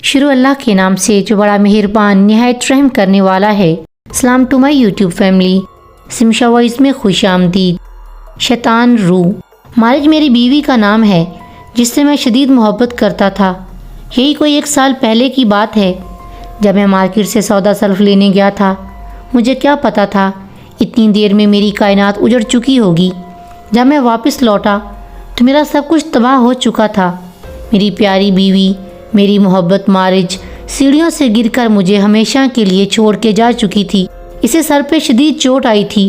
شروع اللہ کے نام سے جو بڑا مہربان نہایت رحم کرنے والا ہے۔ سلام ٹو مائی یوٹیوب فیملی، سمشا وائس میں خوش آمدید۔ شیطان روح مارج میری بیوی کا نام ہے جس سے میں شدید محبت کرتا تھا۔ یہی کوئی 1 سال پہلے کی بات ہے جب میں مارکیٹ سے سودا سلف لینے گیا تھا۔ مجھے کیا پتا تھا اتنی دیر میں میری کائنات اجڑ چکی ہوگی۔ جب میں واپس لوٹا تو میرا سب کچھ تباہ ہو چکا تھا۔ میری پیاری بیوی، میری محبت مارج سیڑھیوں سے گر کر مجھے ہمیشہ کے لیے چھوڑ کے جا چکی تھی۔ اسے سر پہ شدید چوٹ آئی تھی،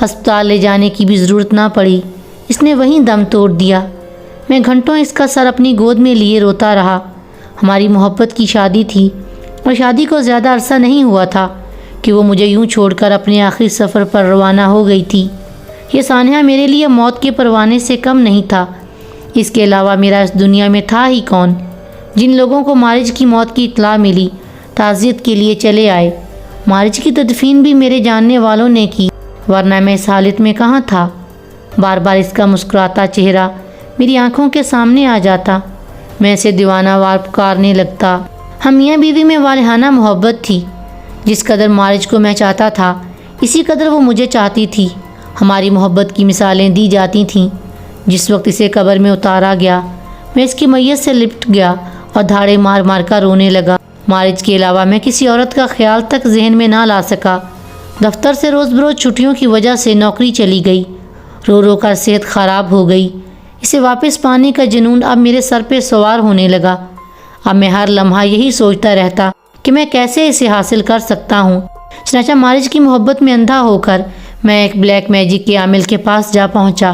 ہسپتال لے جانے کی بھی ضرورت نہ پڑی، اس نے وہیں دم توڑ دیا۔ میں گھنٹوں اس کا سر اپنی گود میں لیے روتا رہا۔ ہماری محبت کی شادی تھی اور شادی کو زیادہ عرصہ نہیں ہوا تھا کہ وہ مجھے یوں چھوڑ کر اپنے آخری سفر پر روانہ ہو گئی تھی۔ یہ سانحہ میرے لیے موت کے پروانے سے کم نہیں تھا۔ اس کے علاوہ میرا اس دنیا میں تھا ہی کون؟ جن لوگوں کو مارج کی موت کی اطلاع ملی تعزیت کے لیے چلے آئے۔ مارج کی تدفین بھی میرے جاننے والوں نے کی، ورنہ میں اس حالت میں کہاں تھا؟ بار بار اس کا مسکراتا چہرہ میری آنکھوں کے سامنے آ جاتا۔ میں اسے دیوانہ وار پکارنے لگتا۔ ہم میاں بیوی میں والہانہ محبت تھی۔ جس قدر مارج کو میں چاہتا تھا اسی قدر وہ مجھے چاہتی تھی۔ ہماری محبت کی مثالیں دی جاتی تھیں۔ جس وقت اسے قبر میں اتارا گیا میں اس کی میت سے لپٹ گیا اور دھاڑے مار مار کر رونے لگا۔ مارج کے علاوہ میں کسی عورت کا خیال تک ذہن میں نہ لا سکا۔ دفتر سے روز بروز چھٹیوں کی وجہ سے نوکری چلی گئی۔ رو رو کر صحت خراب ہو گئی۔ اسے واپس پانے کا جنون اب میرے سر پہ سوار ہونے لگا۔ اب میں ہر لمحہ یہی سوچتا رہتا کہ میں کیسے اسے حاصل کر سکتا ہوں۔ چنانچہ مارج کی محبت میں اندھا ہو کر میں ایک بلیک میجک کے عامل کے پاس جا پہنچا۔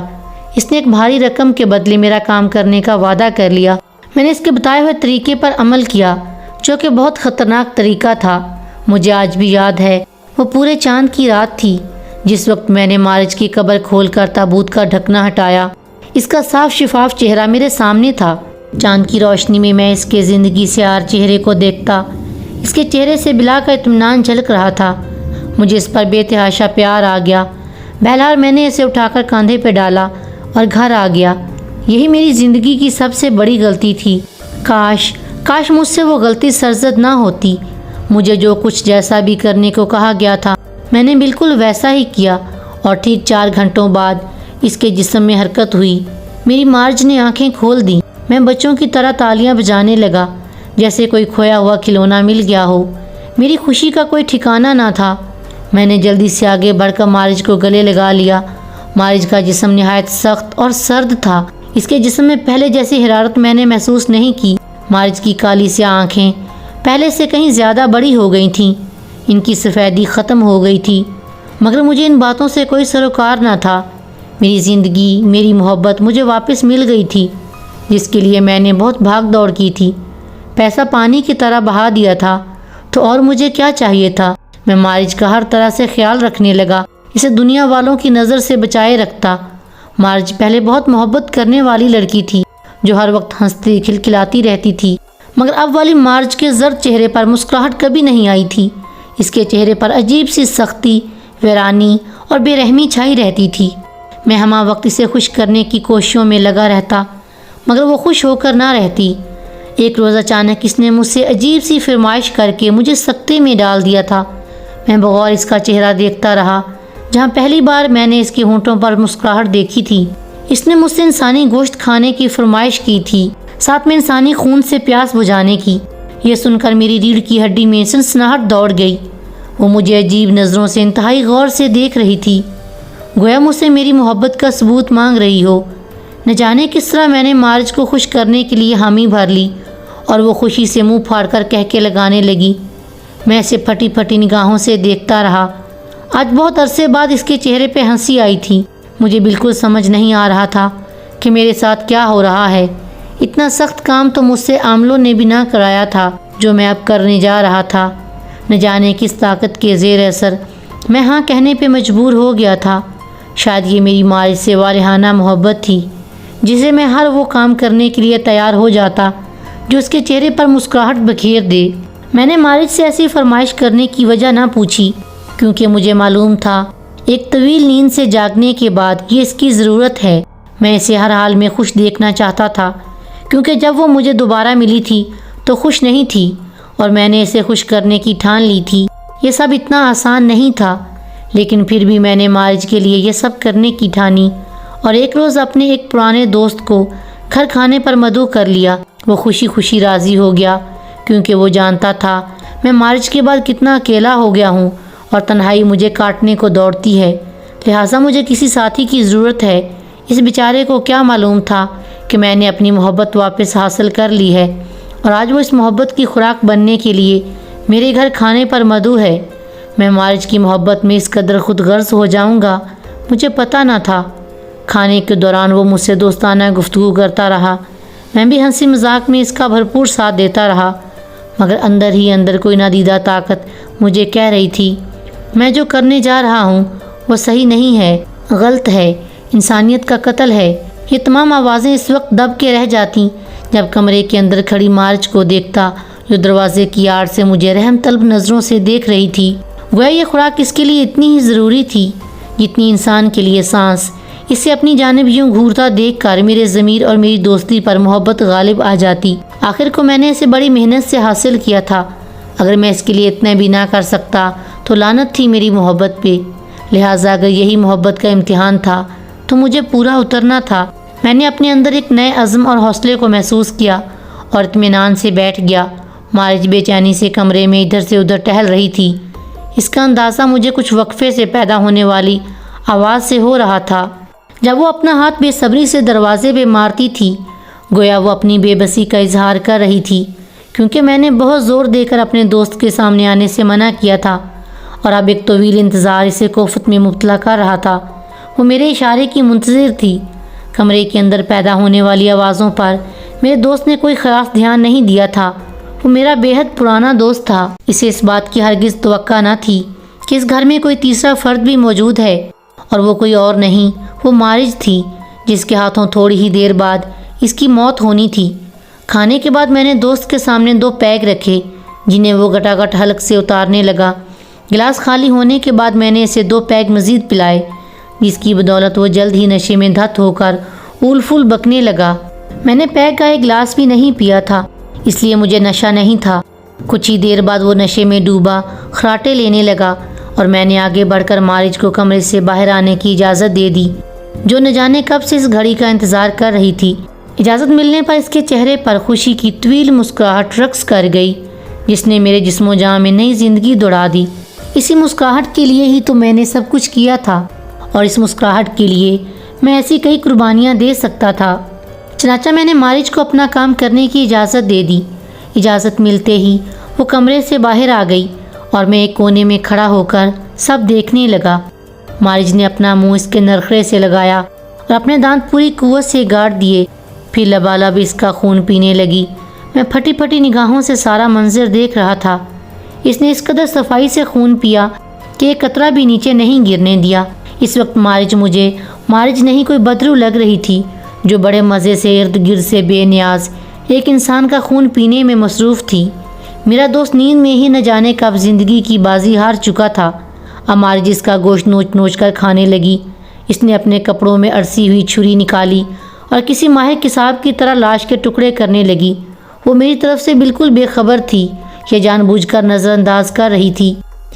اس نے ایک بھاری رقم کے بدلے میرا کام کرنے کا وعدہ کر لیا۔ میں نے اس کے بتائے ہوئے طریقے پر عمل کیا جو کہ بہت خطرناک طریقہ تھا۔ مجھے آج بھی یاد ہے وہ پورے چاند کی رات تھی جس وقت میں نے مارج کی قبر کھول کر تابوت کا ڈھکنا ہٹایا۔ اس کا صاف شفاف چہرہ میرے سامنے تھا۔ چاند کی روشنی میں میں اس کے زندگی سے آر چہرے کو دیکھتا۔ اس کے چہرے سے بلا کا اطمینان جھلک رہا تھا۔ مجھے اس پر بے تحاشا پیار آ گیا۔ بہرحال میں نے اسے اٹھا کر کاندھے پہ ڈالا اور گھر آ گیا۔ یہی میری زندگی کی سب سے بڑی غلطی تھی۔ کاش مجھ سے وہ غلطی سرزد نہ ہوتی۔ مجھے جو کچھ جیسا بھی کرنے کو کہا گیا تھا میں نے بالکل ویسا ہی کیا، اور ٹھیک 4 گھنٹوں بعد اس کے جسم میں حرکت ہوئی۔ میری مارج نے آنکھیں کھول دیں۔ میں بچوں کی طرح تالیاں بجانے لگا جیسے کوئی کھویا ہوا کھلونا مل گیا ہو۔ میری خوشی کا کوئی ٹھکانہ نہ تھا۔ میں نے جلدی سے آگے بڑھ کر مارج کو گلے لگا لیا۔ مارج کا جسم نہایت سخت اور سرد تھا۔ اس کے جسم میں پہلے جیسی حرارت میں نے محسوس نہیں کی۔ مارج کی کالی سیاہ آنکھیں پہلے سے کہیں زیادہ بڑی ہو گئی تھیں۔ ان کی سفیدی ختم ہو گئی تھی، مگر مجھے ان باتوں سے کوئی سروکار نہ تھا۔ میری زندگی، میری محبت مجھے واپس مل گئی تھی، جس کے لیے میں نے بہت بھاگ دوڑ کی تھی۔ پیسہ پانی کی طرح بہا دیا تھا، تو اور مجھے کیا چاہیے تھا؟ میں مارج کا ہر طرح سے خیال رکھنے لگا، اسے دنیا والوں کی نظر سے بچائے رکھتا۔ مارج پہلے بہت محبت کرنے والی لڑکی تھی جو ہر وقت ہنستی کھلکھلاتی رہتی تھی، مگر اب والی مارج کے زرد چہرے پر مسکراہٹ کبھی نہیں آئی تھی۔ اس کے چہرے پر عجیب سی سختی، ویرانی اور بے رحمی چھائی رہتی تھی۔ میں ہمہ وقت اسے خوش کرنے کی کوششوں میں لگا رہتا، مگر وہ خوش ہو کر نہ رہتی۔ ایک روز اچانک اس نے مجھ سے عجیب سی فرمائش کر کے مجھے سکتے میں ڈال دیا تھا۔ میں بغور اس کا چہرہ دیکھتا رہا، جہاں پہلی بار میں نے اس کے ہونٹوں پر مسکراہٹ دیکھی تھی۔ اس نے مجھ سے انسانی گوشت کھانے کی فرمائش کی تھی، ساتھ میں انسانی خون سے پیاس بجھانے کی۔ یہ سن کر میری ریڑھ کی ہڈی میں سنسناہٹ دوڑ گئی۔ وہ مجھے عجیب نظروں سے انتہائی غور سے دیکھ رہی تھی، گویا مجھ سے میری محبت کا ثبوت مانگ رہی ہو۔ نہ جانے کس طرح میں نے مارج کو خوش کرنے کے لیے حامی بھر لی، اور وہ خوشی سے منہ پھاڑ کر کہکے لگانے لگی۔ میں اسے پھٹی پھٹی نگاہوں سے دیکھتا رہا۔ آج بہت عرصے بعد اس کے چہرے پہ ہنسی آئی تھی۔ مجھے بالکل سمجھ نہیں آ رہا تھا کہ میرے ساتھ کیا ہو رہا ہے۔ اتنا سخت کام تو مجھ سے عاملوں نے بھی نہ کرایا تھا جو میں اب کرنے جا رہا تھا۔ نہ جانے کس طاقت کے زیر اثر میں ہاں کہنے پہ مجبور ہو گیا تھا۔ شاید یہ میری مارج سے والہانہ محبت تھی جسے میں ہر وہ کام کرنے کے لیے تیار ہو جاتا جو اس کے چہرے پر مسکراہٹ بکھیر دے۔ میں نے مارج سے ایسی فرمائش کرنے کی وجہ نہ پوچھی، کیونکہ مجھے معلوم تھا ایک طویل نیند سے جاگنے کے بعد یہ اس کی ضرورت ہے۔ میں اسے ہر حال میں خوش دیکھنا چاہتا تھا، کیونکہ جب وہ مجھے دوبارہ ملی تھی تو خوش نہیں تھی، اور میں نے اسے خوش کرنے کی ٹھان لی تھی۔ یہ سب اتنا آسان نہیں تھا، لیکن پھر بھی میں نے مارج کے لیے یہ سب کرنے کی ٹھانی، اور ایک روز اپنے ایک پرانے دوست کو گھر کھانے پر مدعو کر لیا۔ وہ خوشی خوشی راضی ہو گیا، کیونکہ وہ جانتا تھا میں مارج کے بعد کتنا اکیلا ہو گیا ہوں اور تنہائی مجھے کاٹنے کو دوڑتی ہے، لہٰذا مجھے کسی ساتھی کی ضرورت ہے۔ اس بیچارے کو کیا معلوم تھا کہ میں نے اپنی محبت واپس حاصل کر لی ہے، اور آج وہ اس محبت کی خوراک بننے کے لیے میرے گھر کھانے پر مدعو ہے۔ میں مارج کی محبت میں اس قدر خود غرض ہو جاؤں گا، مجھے پتہ نہ تھا۔ کھانے کے دوران وہ مجھ سے دوستانہ گفتگو کرتا رہا، میں بھی ہنسی مذاق میں اس کا بھرپور ساتھ دیتا رہا، مگر اندر ہی اندر کوئی نادیدہ طاقت مجھے کہہ رہی تھی میں جو کرنے جا رہا ہوں وہ صحیح نہیں ہے، غلط ہے، انسانیت کا قتل ہے۔ یہ تمام آوازیں اس وقت دب کے رہ جاتی جب کمرے کے اندر کھڑی مارج کو دیکھتا، جو دروازے کی آڑ سے مجھے رحم طلب نظروں سے دیکھ رہی تھی۔ گویا یہ خوراک اس کے لیے اتنی ہی ضروری تھی جتنی انسان کے لیے سانس۔ اسے اپنی جانب یوں گھورتا دیکھ کر میرے ضمیر اور میری دوستی پر محبت غالب آ جاتی۔ آخر کو میں نے اسے بڑی محنت سے حاصل کیا تھا، اگر میں اس کے لیے اتنا بھی نہ کر سکتا تو لعنت تھی میری محبت پہ، لہٰذا اگر یہی محبت کا امتحان تھا تو مجھے پورا اترنا تھا۔ میں نے اپنے اندر ایک نئے عزم اور حوصلے کو محسوس کیا اور اطمینان سے بیٹھ گیا۔ مارج بے چینی سے کمرے میں ادھر سے ادھر ٹہل رہی تھی، اس کا اندازہ مجھے کچھ وقفے سے پیدا ہونے والی آواز سے ہو رہا تھا۔ جب وہ اپنا ہاتھ بے صبری سے دروازے پہ مارتی تھی، گویا وہ اپنی بے بسی کا اظہار کر رہی تھی، کیونکہ میں نے بہت زور دے کر اپنے دوست کے سامنے آنے سے منع کیا تھا، اور اب ایک طویل انتظار اسے کوفت میں مبتلا کر رہا تھا۔ وہ میرے اشارے کی منتظر تھی۔ کمرے کے اندر پیدا ہونے والی آوازوں پر میرے دوست نے کوئی خاص دھیان نہیں دیا تھا۔ وہ میرا بے حد پرانا دوست تھا، اسے اس بات کی ہرگز توقع نہ تھی کہ اس گھر میں کوئی تیسرا فرد بھی موجود ہے، اور وہ کوئی اور نہیں، وہ مارج تھی، جس کے ہاتھوں تھوڑی ہی دیر بعد اس کی موت ہونی تھی۔ کھانے کے بعد میں نے دوست کے سامنے 2 پیگ رکھے، جنہیں وہ گٹاگٹ حلق سے اتارنے لگا۔ گلاس خالی ہونے کے بعد میں نے اسے 2 پیگ مزید پلائے، جس کی بدولت وہ جلد ہی نشے میں دھت ہو کر اول فول بکنے لگا۔ میں نے پیگ کا ایک گلاس بھی نہیں پیا تھا، اس لیے مجھے نشہ نہیں تھا۔ کچھ ہی دیر بعد وہ نشے میں ڈوبا خراٹے لینے لگا، اور میں نے آگے بڑھ کر مارج کو کمرے سے باہر آنے کی اجازت دے دی، جو نہ جانے کب سے اس گھڑی کا انتظار کر رہی تھی۔ اجازت ملنے پر اس کے چہرے پر خوشی کی طویل مسکراہٹ رقص کر گئی، جس نے میرے جسم و جان میں نئی زندگی دوڑا دی۔ اسی مسکراہٹ کے لیے ہی تو میں نے سب کچھ کیا تھا، اور اس مسکراہٹ کے لیے میں ایسی کئی قربانیاں دے سکتا تھا۔ چنانچہ میں نے مارج کو اپنا کام کرنے کی اجازت دے دی۔ اجازت ملتے ہی وہ کمرے سے باہر آ گئی، اور میں ایک کونے میں کھڑا ہو کر سب دیکھنے لگا۔ مارج نے اپنا منہ اس کے نرخرے سے لگایا اور اپنے دانت پوری قوت سے گاڑ دیے، پھر لبالب اس کا خون پینے لگی۔ میں پھٹی پھٹی نگاہوں سے سارا منظر دیکھ رہا تھا۔ اس نے اس قدر صفائی سے خون پیا کہ ایک قطرہ بھی نیچے نہیں گرنے دیا۔ اس وقت مارج مجھے مارج نہیں کوئی بدرو لگ رہی تھی، جو بڑے مزے سے ارد گرد سے بے نیاز ایک انسان کا خون پینے میں مصروف تھی۔ میرا دوست نیند میں ہی نہ جانے کب زندگی کی بازی ہار چکا تھا۔ اب مارج اس کا گوشت نوچ نوچ کر کھانے لگی۔ اس نے اپنے کپڑوں میں ارسی ہوئی چھری نکالی اور کسی ماہر قصاب کی طرح لاش کے ٹکڑے کرنے لگی۔ وہ میری طرف سے بالکل بے خبر تھی، یہ جان بوجھ کر نظر انداز کر رہی تھی۔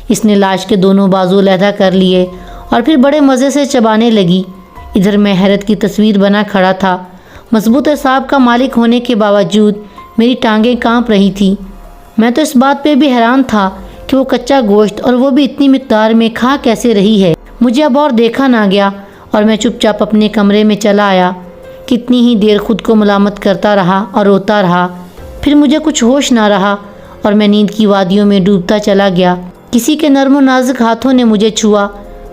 اس نے لاش کے دونوں بازو علیحدہ کر لیے اور پھر بڑے مزے سے چبانے لگی۔ ادھر میں حیرت کی تصویر بنا کھڑا تھا۔ مضبوط اعصاب کا مالک ہونے کے باوجود میری ٹانگیں کانپ رہی تھیں۔ میں تو اس بات پہ بھی حیران تھا کہ وہ کچا گوشت اور وہ بھی اتنی مقدار میں کھا کیسے رہی ہے۔ مجھے اب اور دیکھا نہ گیا اور میں چپ چاپ اپنے کمرے میں چلا آیا۔ کتنی ہی دیر خود کو ملامت کرتا رہا اور روتا رہا، پھر مجھے کچھ ہوش نہ رہا اور میں نیند کی وادیوں میں ڈوبتا چلا گیا۔ کسی کے نرم و نازک ہاتھوں نے مجھے چھوا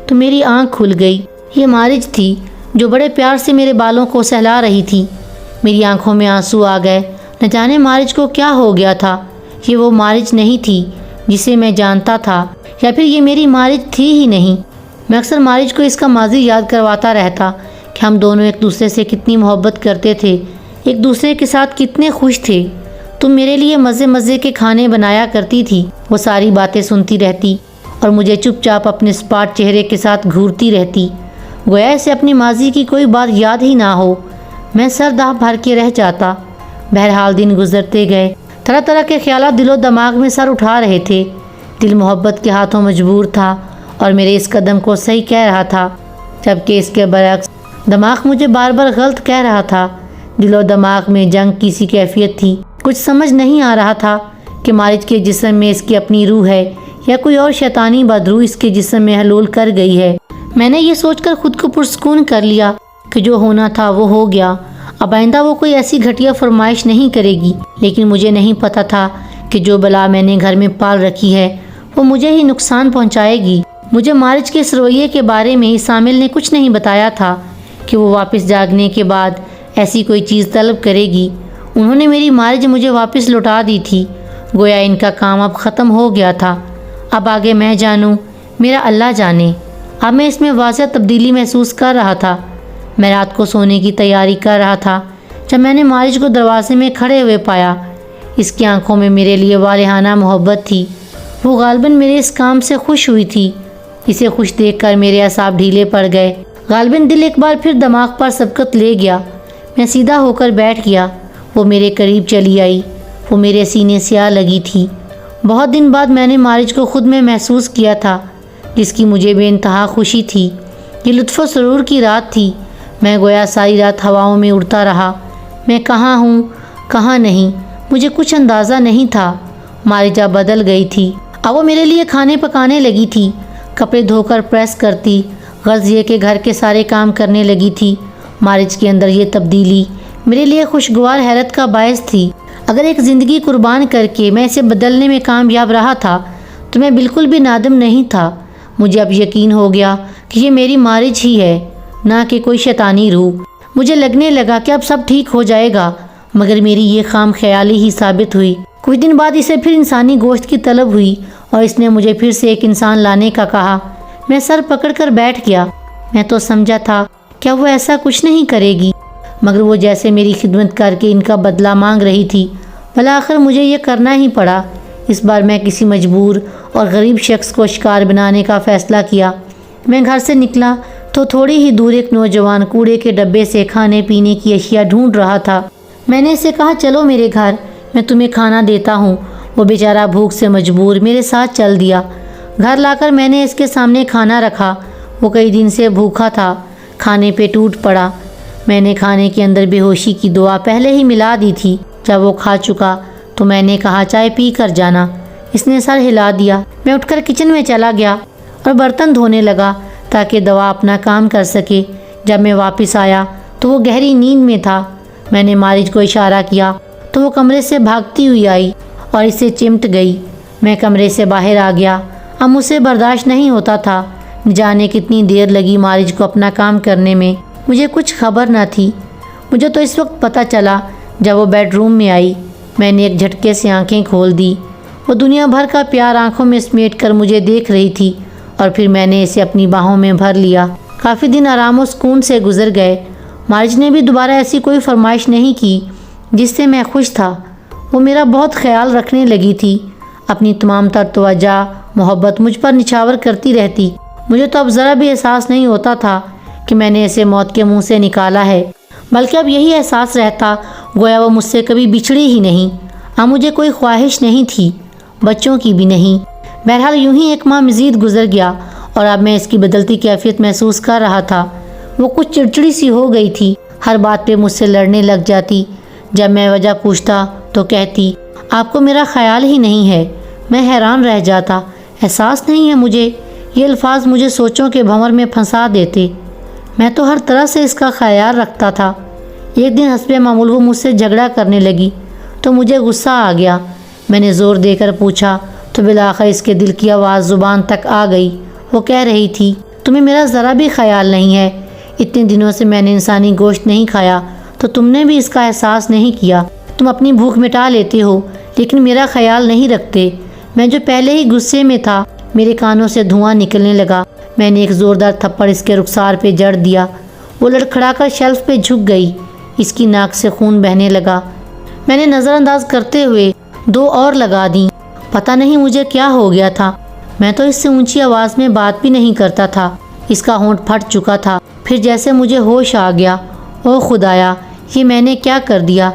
تو میری آنکھ کھل گئی۔ یہ مارج تھی جو بڑے پیار سے میرے بالوں کو سہلا رہی تھی۔ میری آنکھوں میں آنسو آ گئے۔ نہ جانے مارج کو کیا ہو گیا تھا۔ یہ وہ مارج نہیں تھی جسے میں جانتا تھا، یا پھر یہ میری مارج تھی ہی نہیں۔ میں اکثر مارج کو اس کا ماضی یاد کرواتا رہتا کہ ہم دونوں ایک دوسرے سے کتنی محبت کرتے تھے، ایک دوسرے کے ساتھ کتنے خوش تھے۔ تم میرے لیے مزے مزے کے کھانے بنایا کرتی تھی۔ وہ ساری باتیں سنتی رہتی اور مجھے چپ چاپ اپنے سپاٹ چہرے کے ساتھ گھورتی رہتی، گویا اسے اپنی ماضی کی کوئی بات یاد ہی نہ ہو۔ میں سر داہ بھر کے رہ جاتا۔ بہرحال دن گزرتے گئے۔ طرح طرح کے خیالات دل و دماغ میں سر اٹھا رہے تھے۔ دل محبت کے ہاتھوں مجبور تھا اور میرے اس قدم کو صحیح کہہ رہا تھا، جبکہ اس کے برعکس دماغ مجھے بار بار غلط کہہ رہا تھا۔ دل و دماغ میں جنگ کی سی کیفیت تھی۔ کچھ سمجھ نہیں آ رہا تھا کہ مارج کے جسم میں اس کی اپنی روح ہے یا کوئی اور شیطانی بدروح اس کے جسم میں حلول کر گئی ہے۔ میں نے یہ سوچ کر خود کو پرسکون کر لیا کہ جو ہونا تھا وہ ہو گیا۔ اب آئندہ وہ کوئی ایسی گھٹیا فرمائش نہیں کرے گی، لیکن مجھے نہیں پتا تھا کہ جو بلا میں نے گھر میں پال رکھی ہے وہ مجھے ہی نقصان پہنچائے گی۔ مجھے مارج کے اس رویے کے بارے میں سامل نے کچھ نہیں بتایا تھا کہ وہ واپس جاگنے کے بعد ایسی کوئی چیز طلب کرے گی۔ انہوں نے میری مارج مجھے واپس لوٹا دی تھی، گویا ان کا کام اب ختم ہو گیا تھا۔ اب آگے میں جانوں، میرا اللہ جانے۔ اب میں اس میں واضح تبدیلی محسوس کر رہا تھا۔ میں رات کو سونے کی تیاری کر رہا تھا جب میں نے مارج کو دروازے میں کھڑے ہوئے پایا۔ اس کی آنکھوں میں میرے لیے والہانہ محبت تھی۔ وہ غالباً میرے اس کام سے خوش ہوئی تھی۔ اسے خوش دیکھ کر میرے اعصاب ڈھیلے پڑ گئے۔ غالباً دل ایک بار پھر دماغ پر سبقت لے گیا۔ میں سیدھا ہو کر بیٹھ گیا۔ وہ میرے قریب چلی آئی۔ وہ میرے سینے سے آ لگی تھی۔ بہت دن بعد میں نے مارج کو خود میں محسوس کیا تھا، جس کی مجھے بے انتہا خوشی تھی۔ یہ لطف و سرور کی رات تھی۔ میں گویا ساری رات ہواؤں میں اڑتا رہا۔ میں کہاں ہوں، کہاں نہیں، مجھے کچھ اندازہ نہیں تھا۔ مارجا بدل گئی تھی۔ اب وہ میرے لیے کھانے پکانے لگی تھی، کپڑے دھو کر پریس کرتی، غرض یہ کہ گھر کے سارے کام کرنے لگی تھی۔ مارج کے اندر یہ تبدیلی میرے لیے خوشگوار حیرت کا باعث تھی۔ اگر ایک زندگی قربان کر کے میں اسے بدلنے میں کامیاب رہا تھا تو میں بالکل بھی نادم نہیں تھا۔ مجھے اب یقین ہو گیا کہ یہ میری مارج ہی ہے، نہ کہ کوئی شیطانی روح۔ مجھے لگنے لگا کہ اب سب ٹھیک ہو جائے گا، مگر میری یہ خام خیالی ہی ثابت ہوئی۔ کچھ دن بعد اسے پھر انسانی گوشت کی طلب ہوئی اور اس نے مجھے پھر سے ایک انسان لانے کا کہا۔ میں سر پکڑ کر بیٹھ گیا۔ میں تو سمجھا تھا کیا وہ ایسا کچھ نہیں کرے گی، مگر وہ جیسے میری خدمت کر کے ان کا بدلہ مانگ رہی تھی۔ بالآخر مجھے یہ کرنا ہی پڑا۔ اس بار میں کسی مجبور اور غریب شخص کو شکار بنانے کا فیصلہ کیا۔ میں گھر سے نکلا تو تھوڑی ہی دور ایک نوجوان کوڑے کے ڈبے سے کھانے پینے کی اشیاء ڈھونڈ رہا تھا۔ میں نے اسے کہا، چلو میرے گھر، میں تمہیں کھانا دیتا ہوں۔ وہ بیچارہ بھوک سے مجبور میرے ساتھ چل دیا۔ گھر لا کر میں نے اس کے سامنے کھانا رکھا۔ وہ کئی دن سے بھوکا تھا، کھانے پہ ٹوٹ پڑا۔ میں نے کھانے کے اندر بے ہوشی کی دعا پہلے ہی ملا دی تھی۔ جب وہ کھا چکا تو میں نے کہا، چائے پی کر جانا۔ اس نے سر ہلا دیا۔ میں اٹھ کر کچن میں چلا گیا اور برتن دھونے لگا تاکہ دوا اپنا کام کر سکے۔ جب میں واپس آیا تو وہ گہری نیند میں تھا۔ میں نے مارج کو اشارہ کیا تو وہ کمرے سے بھاگتی ہوئی آئی اور اسے چمٹ گئی۔ میں کمرے سے باہر آ گیا۔ اب مجھ سے برداشت نہیں ہوتا تھا۔ جانے کتنی دیر لگی مارج کو اپنا کام کرنے میں، مجھے کچھ خبر نہ تھی۔ مجھے تو اس وقت پتہ چلا جب وہ بیڈ روم میں آئی۔ میں نے ایک جھٹکے سے آنکھیں کھول دی۔ وہ دنیا بھر کا پیار آنکھوں میں سمیٹ کر مجھے دیکھ رہی تھی اور پھر میں نے اسے اپنی باہوں میں بھر لیا۔ کافی دن آرام و سکون سے گزر گئے۔ مارج نے بھی دوبارہ ایسی کوئی فرمائش نہیں کی جس سے میں خوش تھا۔ وہ میرا بہت خیال رکھنے لگی تھی، اپنی تمام تر توجہ محبت مجھ پر نچھاور کرتی رہتی۔ مجھے تو اب ذرا بھی احساس نہیں ہوتا تھا کہ میں نے اسے موت کے منہ سے نکالا ہے، بلکہ اب یہی احساس رہتا گویا وہ مجھ سے کبھی بچھڑی ہی نہیں۔ اب مجھے کوئی خواہش نہیں تھی، بچوں کی بھی نہیں۔ بہرحال یوں ہی ایک ماہ مزید گزر گیا اور اب میں اس کی بدلتی کیفیت محسوس کر رہا تھا۔ وہ کچھ چڑچڑی سی ہو گئی تھی، ہر بات پہ مجھ سے لڑنے لگ جاتی۔ جب میں وجہ پوچھتا تو کہتی، آپ کو میرا خیال ہی نہیں ہے۔ میں حیران رہ جاتا، احساس نہیں ہے مجھے؟ یہ الفاظ مجھے سوچوں کے بھنور میں پھنسا دیتے۔ میں تو ہر طرح سے اس کا خیال رکھتا تھا۔ ایک دن حسب معمول وہ مجھ سے جھگڑا کرنے لگی تو مجھے غصہ آ گیا۔ میں نے زور دے کر پوچھا تو بالآخر اس کے دل کی آواز زبان تک آ گئی۔ وہ کہہ رہی تھی، تمہیں میرا ذرا بھی خیال نہیں ہے۔ اتنے دنوں سے میں نے انسانی گوشت نہیں کھایا تو تم نے بھی اس کا احساس نہیں کیا۔ تم اپنی بھوک مٹا لیتے ہو لیکن میرا خیال نہیں رکھتے۔ میں جو پہلے ہی غصے میں تھا، میرے کانوں سے دھواں نکلنے لگا۔ میں نے ایک زوردار تھپڑ اس کے رخسار پہ جڑ دیا۔ وہ لڑکھڑا کر شیلف پہ جھک گئی۔ اس کی ناک سے خون بہنے لگا۔ میں نے نظر انداز کرتے ہوئے 2 اور لگا دیں۔ پتہ نہیں مجھے کیا ہو گیا تھا، میں تو اس سے اونچی آواز میں بات بھی نہیں کرتا تھا۔ اس کا ہونٹ پھٹ چکا تھا۔ پھر جیسے مجھے ہوش آ گیا، او خدایا، یہ میں نے کیا کر دیا؟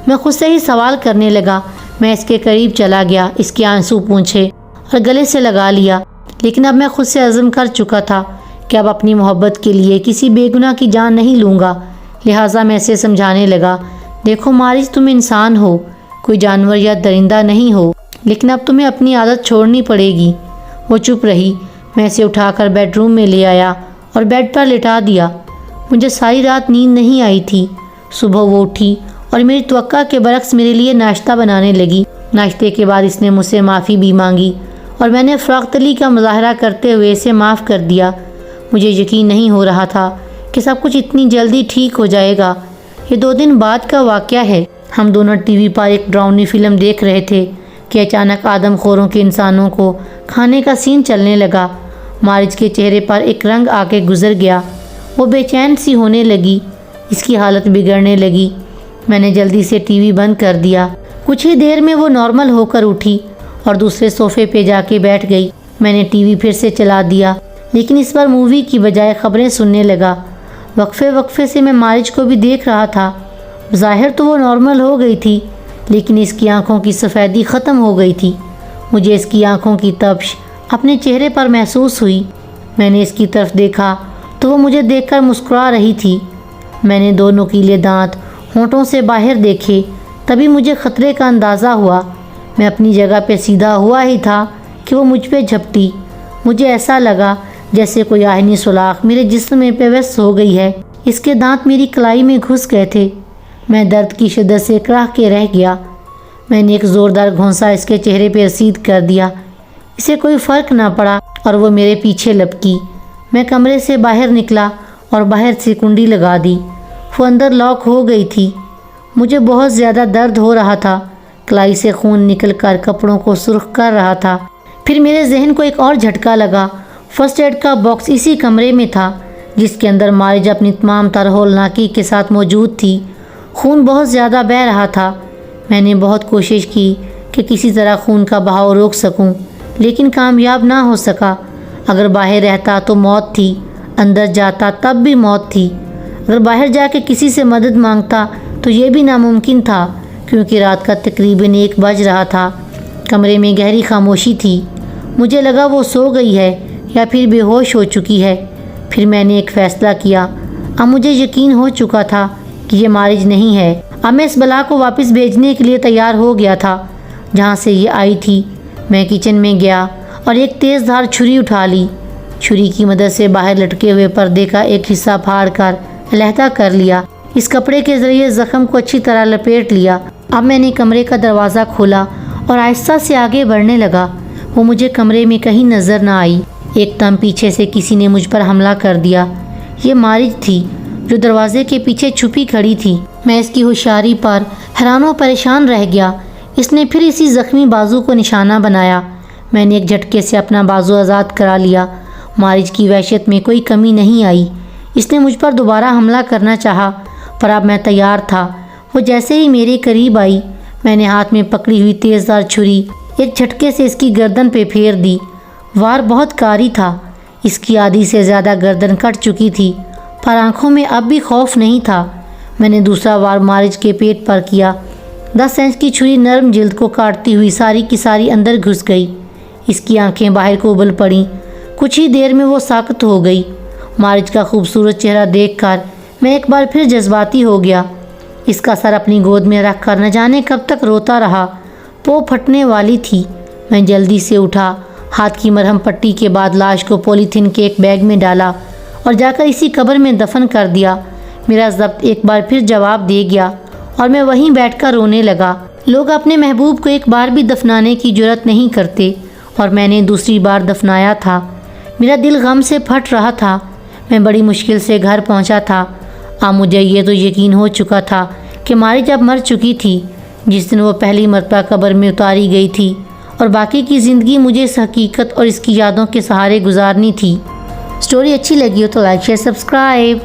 میں خود سے ہی سوال کرنے لگا، میں اس کے قریب چلا گیا، اس کے آنسو پونچھے اور گلے سے لگا لیا، لیکن اب میں خود سے عزم کر چکا تھا کہ اب اپنی محبت کے لیے کسی بے گناہ کی جان نہیں لوں گا۔ لہٰذا میں اسے سمجھانے لگا، دیکھو مارج، تم انسان ہو، کوئی جانور یا درندہ نہیں ہو، لیکن اب تمہیں اپنی عادت چھوڑنی پڑے گی۔ وہ چپ رہی۔ میں اسے اٹھا کر بیڈ روم میں لے آیا اور بیڈ پر لٹا دیا۔ مجھے ساری رات نیند نہیں آئی تھی۔ صبح وہ اٹھی اور میری توقع کے برعکس میرے لیے ناشتہ بنانے لگی۔ ناشتے کے بعد اس نے مجھ سے معافی بھی مانگی اور میں نے فراق دلی کا مظاہرہ کرتے ہوئے اسے معاف کر دیا۔ مجھے یقین نہیں ہو رہا تھا کہ سب کچھ اتنی جلدی ٹھیک ہو جائے گا۔ یہ 2 دن بعد کا واقعہ ہے۔ ہم دونوں ٹی وی پر ایک ڈراؤنی فلم دیکھ رہے تھے کہ اچانک آدم خوروں کے انسانوں کو کھانے کا سین چلنے لگا۔ مارج کے چہرے پر ایک رنگ آ کے گزر گیا۔ وہ بے چین سی ہونے لگی، اس کی حالت بگڑنے لگی۔ میں نے جلدی سے ٹی وی بند کر دیا۔ کچھ ہی دیر میں وہ نارمل ہو کر اٹھی اور دوسرے صوفے پہ جا کے بیٹھ گئی۔ میں نے ٹی وی پھر سے چلا دیا، لیکن اس بار مووی کی بجائے خبریں سننے لگا۔ وقفے وقفے سے میں مارج کو بھی دیکھ رہا تھا۔ ظاہر تو وہ نارمل ہو گئی تھی، لیکن اس کی آنکھوں کی سفیدی ختم ہو گئی تھی۔ مجھے اس کی آنکھوں کی تپش اپنے چہرے پر محسوس ہوئی۔ میں نے اس کی طرف دیکھا تو وہ مجھے دیکھ کر مسکرا رہی تھی۔ میں نے 2 نوکیلے دانت ہونٹوں سے باہر دیکھے، تبھی مجھے خطرے کا اندازہ ہوا۔ میں اپنی جگہ پہ سیدھا ہوا ہی تھا کہ وہ مجھ پہ جھپٹی۔ مجھے ایسا لگا جیسے کوئی آہنی سوراخ میرے جسم میں پیوست ہو گئی ہے۔ اس کے دانت میری کلائی میں گھس گئے تھے۔ میں درد کی شدت سے کراہ کے رہ گیا۔ میں نے ایک زوردار گھونسا اس کے چہرے پہ رسید کر دیا۔ اسے کوئی فرق نہ پڑا اور وہ میرے پیچھے لپکی۔ میں کمرے سے باہر نکلا اور باہر سے کنڈی لگا دی۔ وہ اندر لاک ہو گئی تھی۔ مجھے بہت زیادہ درد ہو رہا تھا۔ کلائی سے خون نکل کر کپڑوں کو سرخ کر رہا تھا۔ پھر میرے ذہن کو ایک اور جھٹکا لگا۔ فرسٹ ایڈ کا باکس اسی کمرے میں تھا جس کے اندر مارج اپنی تمام تر ہولناکی کے ساتھ موجود تھی۔ خون بہت زیادہ بہہ رہا تھا۔ میں نے بہت کوشش کی کہ کسی طرح خون کا بہاؤ روک سکوں، لیکن کامیاب نہ ہو سکا۔ اگر باہر رہتا تو موت تھی، اندر جاتا تب بھی موت تھی۔ اگر باہر جا کے کسی سے مدد مانگتا تو یہ بھی ناممکن تھا، کیونکہ رات کا تقریباً 1 بج رہا تھا۔ کمرے میں گہری خاموشی تھی۔ مجھے لگا وہ سو گئی ہے یا پھر بے ہوش ہو چکی ہے۔ پھر میں نے ایک فیصلہ کیا۔ اب مجھے یقین ہو چکا تھا کہ یہ مارج نہیں ہے۔ اب میں اس بلا کو واپس بھیجنے کے لیے تیار ہو گیا تھا جہاں سے یہ آئی تھی۔ میں کچن میں گیا اور ایک تیز دھار چھری اٹھا لی۔ چھری کی مدد سے باہر لٹکے ہوئے پردے کا ایک حصہ پھاڑ کر علیحدہ کر لیا۔ اس کپڑے کے ذریعے زخم کو اچھی طرح لپیٹ لیا۔ اب میں نے کمرے کا دروازہ کھولا اور آہستہ سے آگے بڑھنے لگا۔ وہ مجھے کمرے میں کہیں نظر نہ آئی۔ ایک دم پیچھے سے کسی نے مجھ پر حملہ کر دیا۔ یہ مارج تھی جو دروازے کے پیچھے چھپی کھڑی تھی۔ میں اس کی ہوشیاری پر حیران و پریشان رہ گیا۔ اس نے پھر اسی زخمی بازو کو نشانہ بنایا۔ میں نے ایک جھٹکے سے اپنا بازو آزاد کرا لیا۔ مارج کی وحشت میں کوئی کمی نہیں آئی۔ اس نے مجھ پر دوبارہ حملہ کرنا چاہا، پر اب میں تیار تھا۔ وہ جیسے ہی میرے قریب آئی، میں نے ہاتھ میں پکڑی ہوئی تیزدار چھری ایک جھٹکے سے اس کی گردن پہ پھیر دی۔ وار بہت کاری تھا۔ اس کی آدھی سے زیادہ گردن کٹ چکی تھی، پر آنکھوں میں اب بھی خوف نہیں تھا۔ میں نے دوسرا وار مارج کے پیٹ پر کیا۔ 10 انچ کی چھری نرم جلد کو کاٹتی ہوئی ساری کی ساری اندر گھس گئی۔ اس کی آنکھیں باہر کو ابل پڑیں۔ کچھ ہی دیر میں وہ ساکت ہو گئی۔ مارج کا خوبصورت چہرہ دیکھ کر میں ایک بار پھر جذباتی ہو گیا۔ اس کا سر اپنی گود میں رکھ کر نہ جانے کب تک روتا رہا۔ پو پھٹنے والی تھی۔ میں جلدی سے اٹھا، ہاتھ کی مرہم پٹی کے بعد لاش کو پولیتھین کے ایک بیگ میں ڈالا اور جا کر اسی قبر میں دفن کر دیا۔ میرا ضبط ایک بار پھر جواب دے گیا اور میں وہیں بیٹھ کر رونے لگا۔ لوگ اپنے محبوب کو ایک بار بھی دفنانے کی جرات نہیں کرتے، اور میں نے دوسری بار دفنایا تھا۔ میرا دل غم سے پھٹ رہا تھا۔ میں بڑی مشکل سے گھر پہنچا تھا۔ اب مجھے یہ تو یقین ہو چکا تھا کہ مارج اب مر چکی تھی جس دن وہ پہلی مرتبہ قبر میں اتاری گئی تھی، اور باقی کی زندگی مجھے اس حقیقت اور اس کی یادوں کے سہارے گزارنی تھی۔ سٹوری اچھی لگی ہو تو لائک شیئر سبسکرائب۔